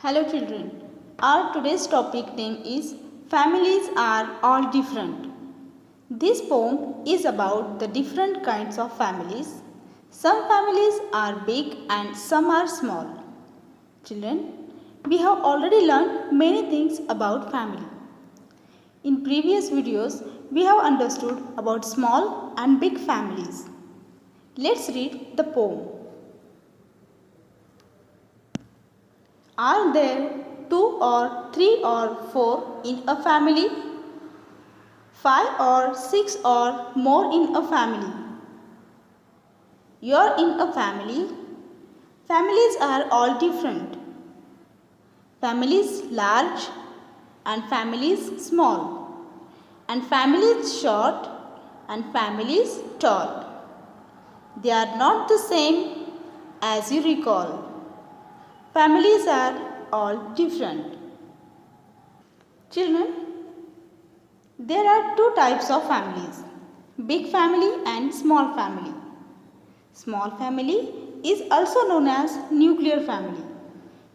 Hello children, our today's topic name is Families Are All Different. This poem is about the different kinds of families. Some families are big and some are small. Children, we have already learned many things about family. In previous videos, we have understood about small and big families. Let's read the poem. Are there 2 or 3 or 4 in a family? 5 or 6 or more in a family? You're in a family. Families are all different. Families large and families small. And families short and families tall. They are not the same as you recall. Families are all different. Children, there are two types of families, big family and small family. Small family is also known as nuclear family.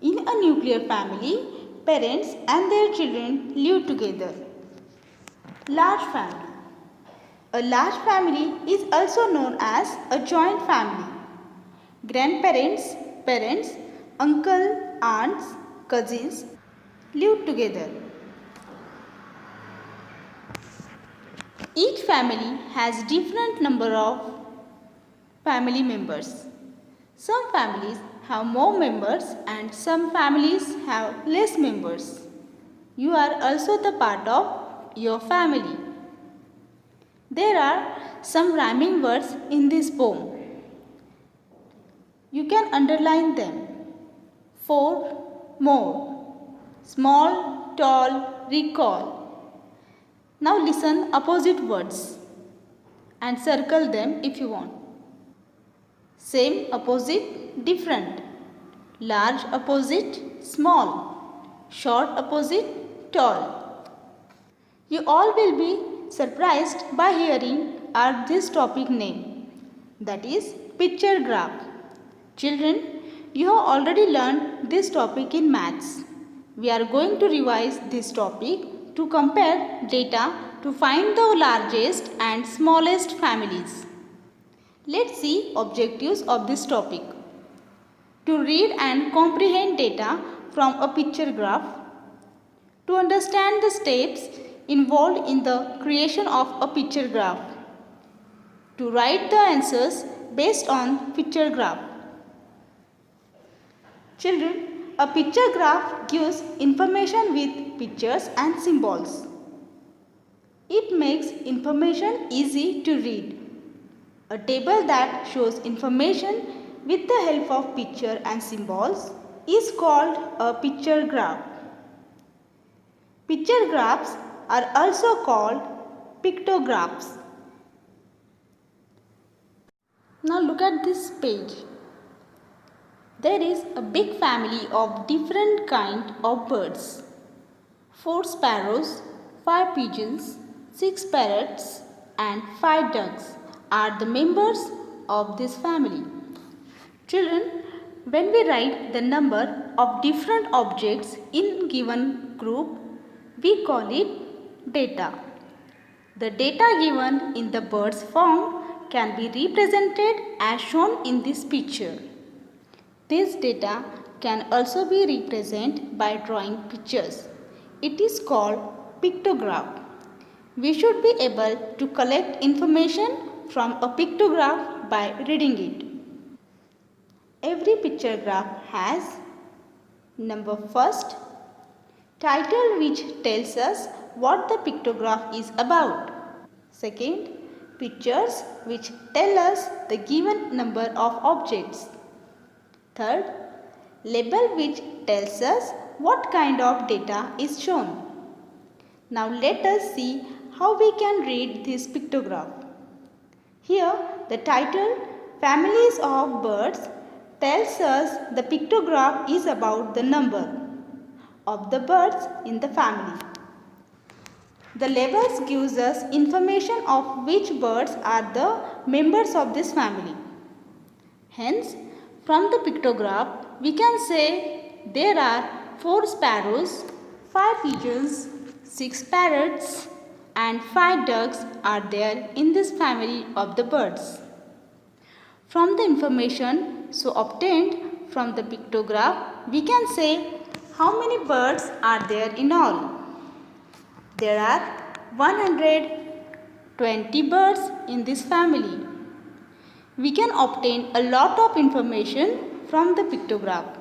In a nuclear family, parents and their children live together. Large family. A large family is also known as a joint family. Grandparents, parents, uncle, aunts, cousins live together. Each family has different number of family members. Some families have more members and some families have less members. You are also the part of your family. There are some rhyming words in this poem. You can underline them. 4 more, small, tall, recall. Now listen opposite words and circle them if you want. Same opposite, different. Large opposite, small. Short opposite, tall. You all will be surprised by hearing this topic name, that is picture graph. Children, you have already learned this topic in maths. We are going to revise this topic to compare data to find the largest and smallest families. Let's see objectives of this topic. To read and comprehend data from a picture graph. To understand the steps involved in the creation of a picture graph. To write the answers based on picture graph. Children, a picture graph gives information with pictures and symbols. It makes information easy to read. A table that shows information with the help of picture and symbols is called a picture graph. Picture graphs are also called pictographs. Now look at this page. There is a big family of different kind of birds. 4 sparrows, 5 pigeons, 6 parrots and 5 ducks are the members of this family. Children, when we write the number of different objects in given group, we call it data. The data given in the bird's form can be represented as shown in this picture. This data can also be represented by drawing pictures. It is called pictograph. We should be able to collect information from a pictograph by reading it. Every picture graph has number first, title which tells us what the pictograph is about. Second, pictures which tell us the given number of objects. Third, label which tells us what kind of data is shown. Now let us see how we can read this pictograph. Here the title Families of Birds tells us the pictograph is about the number of the birds in the family. The labels gives us information of which birds are the members of this family. Hence, from the pictograph, we can say there are 4 sparrows, 5 pigeons, 6 parrots and 5 ducks are there in this family of the birds. From the information so obtained from the pictograph, we can say how many birds are there in all. There are 120 birds in this family. We can obtain a lot of information from the pictograph.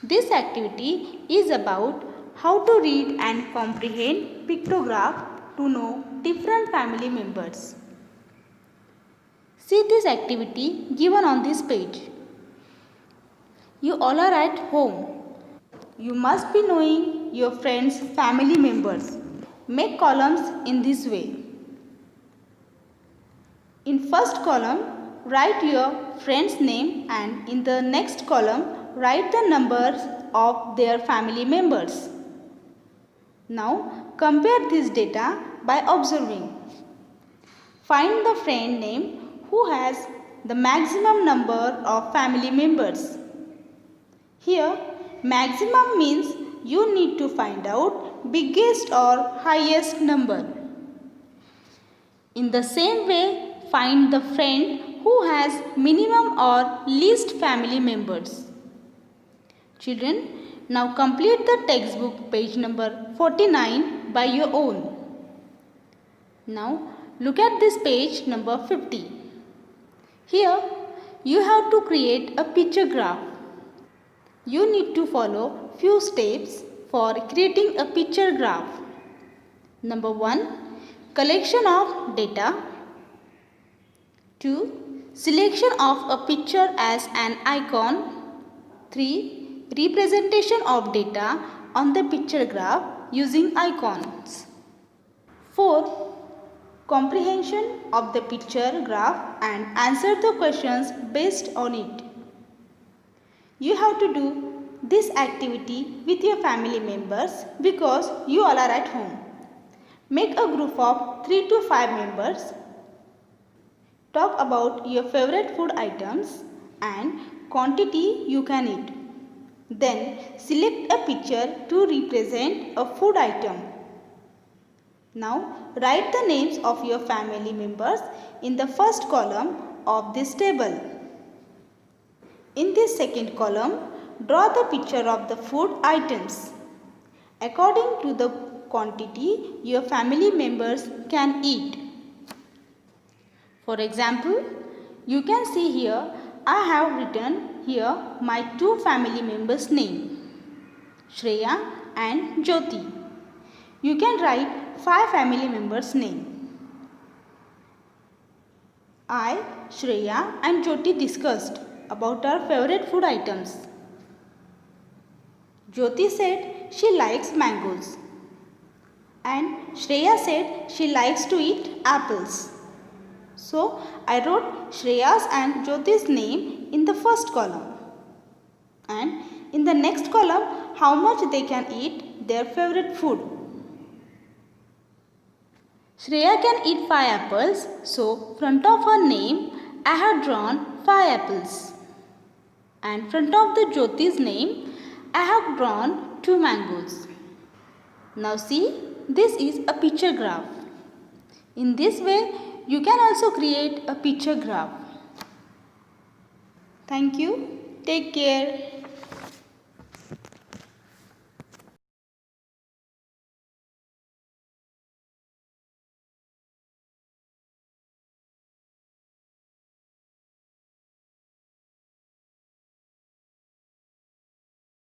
This activity is about how to read and comprehend pictograph to know different family members. See this activity given on this page. You all are at home. You must be knowing your friends' family members. Make columns in this way. In first column, write your friend's name and in the next column, write the numbers of their family members. Now, compare this data by observing. Find the friend name who has the maximum number of family members. Here, maximum means you need to find out biggest or highest number. In the same way, find the friend who has minimum or least family members. Children, now complete the textbook page number 49 by your own. Now, look at this page number 50. Here, you have to create a picture graph. You need to follow few steps for creating a picture graph. Number 1. Collection of data. 2. Selection of a picture as an icon. 3. Representation of data on the picture graph using icons. 4. Comprehension of the picture graph and answer the questions based on it. You have to do this activity with your family members because you all are at home. Make a group of 3 to 5 members. Talk about your favorite food items and quantity you can eat. Then select a picture to represent a food item. Now write the names of your family members in the first column of this table. In this second column, draw the picture of the food items according to the quantity your family members can eat. For example, you can see here I have written here my 2 family members' name, Shreya and Jyoti. You can write 5 family members' name. I, Shreya and Jyoti discussed about our favorite food items. Jyoti said she likes mangoes and Shreya said she likes to eat apples. So, I wrote Shreya's and Jyoti's name in the first column and in the next column how much they can eat their favorite food. Shreya can eat 5 apples, so front of her name I have drawn 5 apples. And front of the Jyoti's name I have drawn 2 mangoes. Now see, this is a picture graph. In this way, you can also create a picture graph. Thank you. Take care.